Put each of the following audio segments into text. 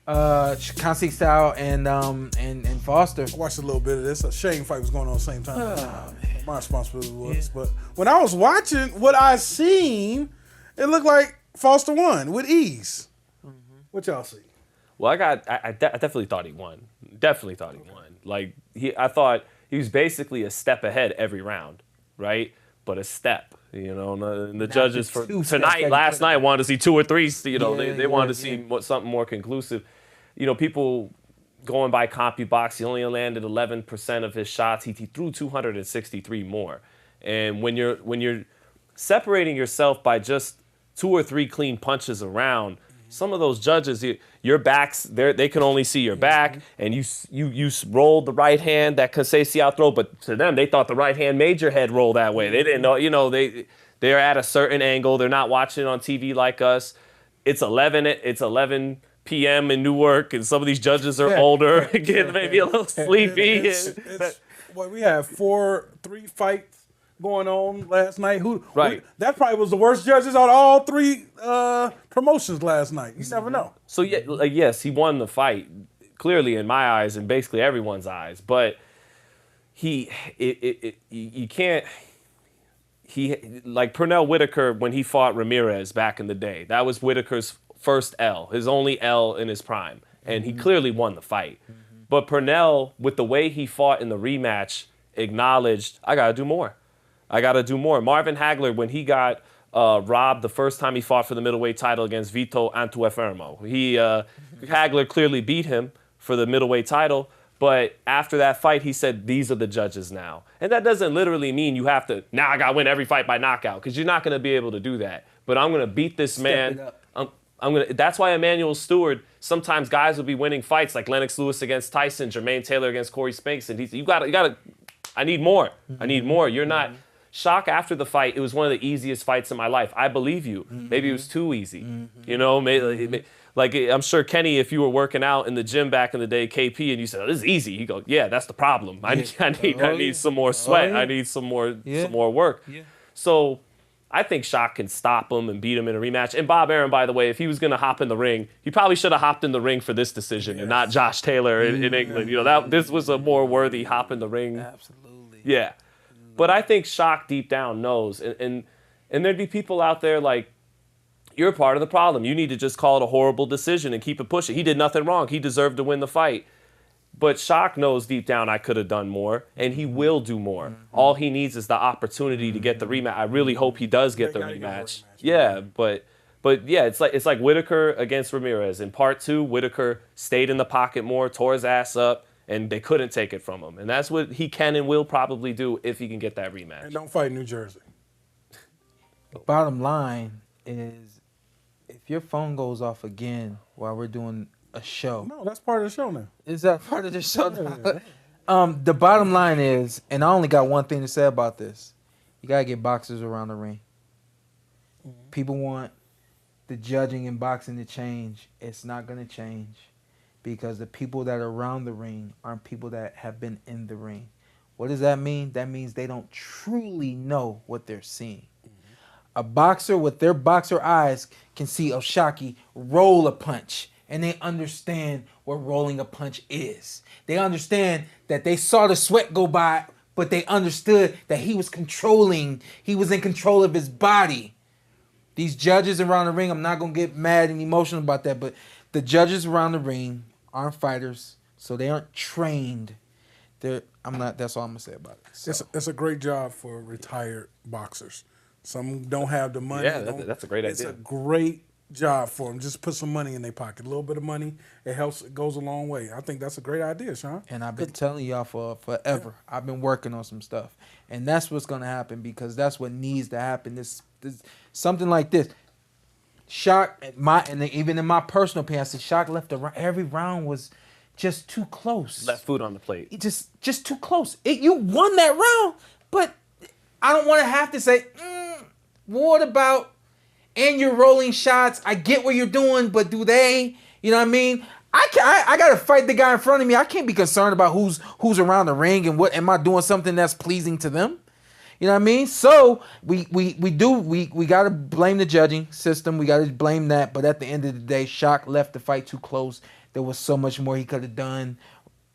Conceicao and Foster. I watched a little bit of this. A Shane fight was going on at the same time. My responsibility was. But when I was watching what I seen, it looked like Foster won with ease. What y'all see? Well, I definitely thought he won. Definitely thought he won. Like, I thought he was basically a step ahead every round, right? But a step, you know. And the judges for tonight, last night, wanted to see 2 or 3. You know, they wanted to see something more conclusive. You know, people going by CompuBox, he only landed 11% of his shots. He threw 263 more. And when you're separating yourself by just 2 or 3 clean punches around, some of those judges, your backs, they can only see your back, and you rolled the right hand that Conceicao throw, but to them, they thought the right hand made your head roll that way. They didn't know, you know, they're at a certain angle. They're not watching on TV like us. It's 11 p.m. in Newark, and some of these judges are older, getting maybe a little sleepy. Well, we have 3 fights going on last night. That probably was the worst judges out of all 3 promotions last night. You never know. So yes, he won the fight, clearly in my eyes and basically everyone's eyes. But you can't. Like Pernell Whitaker when he fought Ramirez back in the day. That was Whitaker's first L, his only L in his prime, and he clearly won the fight. But Pernell, with the way he fought in the rematch, acknowledged, I gotta do more. Marvin Hagler, when he got robbed the first time he fought for the middleweight title against Vito Antuofermo, Hagler clearly beat him for the middleweight title, but after that fight, he said, these are the judges now. And that doesn't literally mean you have to, now I got to win every fight by knockout, because you're not going to be able to do that. But I'm going to beat this man. That's why Emmanuel Stewart, sometimes guys will be winning fights like Lennox Lewis against Tyson, Jermaine Taylor against Corey Spinks, and you got to, I need more. I need more. You're not. Shock after the fight, it was one of the easiest fights in my life. I believe you. Maybe it was too easy. You know, like I'm sure Kenny, if you were working out in the gym back in the day, KP, and you said, oh, this is easy. You go, yeah, that's the problem. I need some more sweat. I need some more work. Yeah. So I think Shock can stop him and beat him in a rematch. And Bob Arum, by the way, if he was going to hop in the ring, he probably should have hopped in the ring for this decision and not Josh Taylor in England. You know, this was a more worthy hop in the ring. Absolutely. Yeah. But I think Shock deep down knows. And there'd be people out there like, you're part of the problem. You need to just call it a horrible decision and keep it pushing. He did nothing wrong. He deserved to win the fight. But Shock knows deep down I could have done more, and he will do more. All he needs is the opportunity to get the rematch. I really hope he does get the rematch. Yeah, but yeah, it's like Whitaker against Ramirez. In part 2, Whitaker stayed in the pocket more, tore his ass up, and they couldn't take it from him. And that's what he can and will probably do if he can get that rematch. And don't fight New Jersey. The bottom line is, if your phone goes off again while we're doing a show. No, that's part of the show now. Is that part of the show now? The bottom line is, and I only got one thing to say about this. You got to get boxers around the ring. People want the judging in boxing to change. It's not going to change. Because the people that are around the ring aren't people that have been in the ring. What does that mean? That means they don't truly know what they're seeing. A boxer with their boxer eyes can see Oshaki roll a punch, and they understand what rolling a punch is. They understand that they saw the sweat go by, but they understood that he was in control of his body. These judges around the ring, I'm not going to get mad and emotional about that, but the judges around the ring aren't fighters, so they aren't trained. That's all I'm gonna say about it. So. It's a great job for retired boxers. Some don't have the money. Yeah, that's a great idea. It's a great job for them. Just put some money in their pocket. A little bit of money, it helps. It goes a long way. I think that's a great idea, Shawn. And I've been telling y'all for forever. Yeah. I've been working on some stuff, and that's what's gonna happen because that's what needs to happen. This something like this. Shock, even in my personal opinion, I said Shock left every round was just too close. Left food on the plate. Just too close. You won that round, but I don't want to have to say, what about, and you're rolling shots. I get what you're doing, but do they? You know what I mean? I got to fight the guy in front of me. I can't be concerned about who's around the ring and what am I doing something that's pleasing to them. You know what I mean? So we got to blame the judging system. We got to blame that. But at the end of the day, Shock left the fight too close. there was so much more he could have done,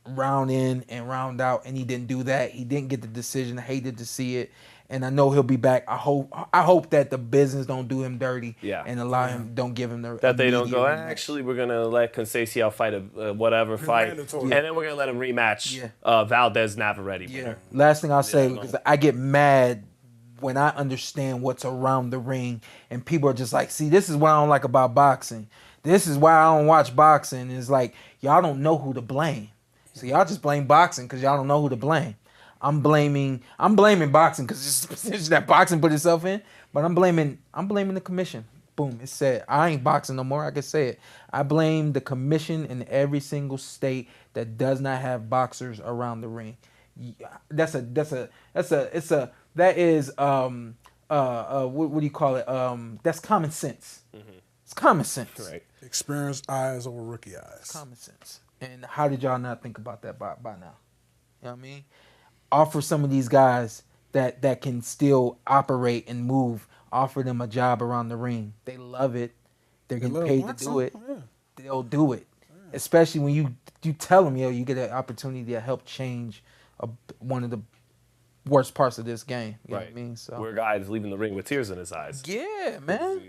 round in and round out, and he didn't do that. He didn't get the decision. I hated to see it, and I know he'll be back. I hope that the business don't do him dirty, and allow him, don't give him the that they don't go. Actually, we're gonna let Conceicao fight a whatever fight, and then we're gonna let him rematch Valdez Navarrete. Yeah. Last thing I'll say, because I get mad when I understand what's around the ring, and people are just like, see, this is what I don't like about boxing. This is why I don't watch boxing. It's like y'all don't know who to blame. So y'all just blame boxing because y'all don't know who to blame. I'm blaming boxing because it's the position that boxing put itself in. But I'm blaming the commission. Boom, it's said. I ain't boxing no more. I can say it. I blame the commission in every single state that does not have boxers around the ring. What do you call it? That's common sense. It's common sense. Right. Experienced eyes over rookie eyes. Common sense. And how did y'all not think about that by now? You know what I mean? Offer some of these guys that can still operate and move, offer them a job around the ring. They love it. They're getting paid to do it. Yeah. They'll do it. Yeah. Especially when you tell them, you get an opportunity to help change one of the worst parts of this game. You know what I mean? So where guys leaving the ring with tears in his eyes. Yeah, man.